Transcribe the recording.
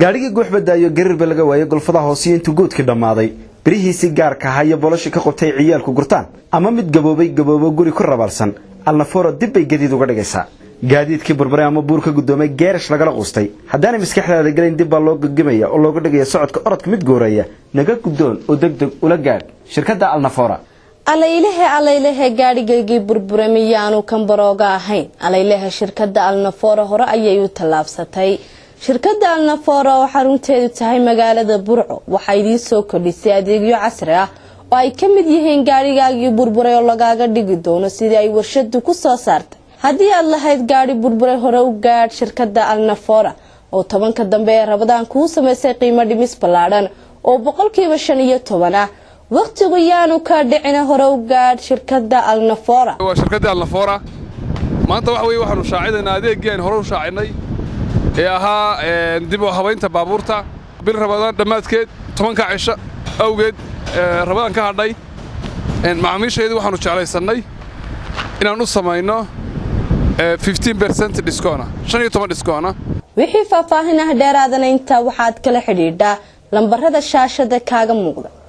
gaarigii goox badaayo garirba laga waayay golfada hoose intuu goodkii dhamaaday birihiisi gaarka haya boloshi ka qotay ciyaalku gurtaan ama mid gaboobo guri ku rabaalsan alnafoora dib bay gadiid uga dhigaysaa gaadiidkii burburay ama buurka gudoomay geerash lagala quustay haddaanay maskaxdaada galin dib baa loo gaggamaya oo looga dhigaya socodka orodka mid gooraya naga gudoon oo degdeg ula gaadh shirkadda alnafoora alaylehe gaadhigaygii burburay miyaanu kan barooga ahayn alaylehe shirkadda alnafoora hore ayay u tallaabsatay shirkadda alnafoora oo xarunteedu tahay magaalada Burco waxay idin soo kordhisay adeegyo casri ah oo ay ka mid yihiin gaadhigaagii burburay oo lagaaga dhigi doono sidii ay warshadu ku soo saartay haddii aad lahayd gaadhi burburay hore u gaadh shirkadda alnafoora oo 10ka dambe ee Ramadaan ku sameysay qiimo dhimis ballaaran oo 15% ah waqtigu yaanu ka dhicina hore u gaadh shirkadda alnafoora waa shirkadda alnafoora maanta waxaanu shaacideynaa adeegeen hore u shaacinay ee ahaa dib u habaynta baabuurta bil Ramadaan dhamaadkeed 10ka cisho awgeed Ramadaan ka hadhay macaamiisheedu waxaanu jeclaysanay inaan u sameeyno 15% discount 15 discount wixii faahfaahin ah dheeraadana inta waxaad kala xidhiidhaa lambarada shaashada kaaga muuqda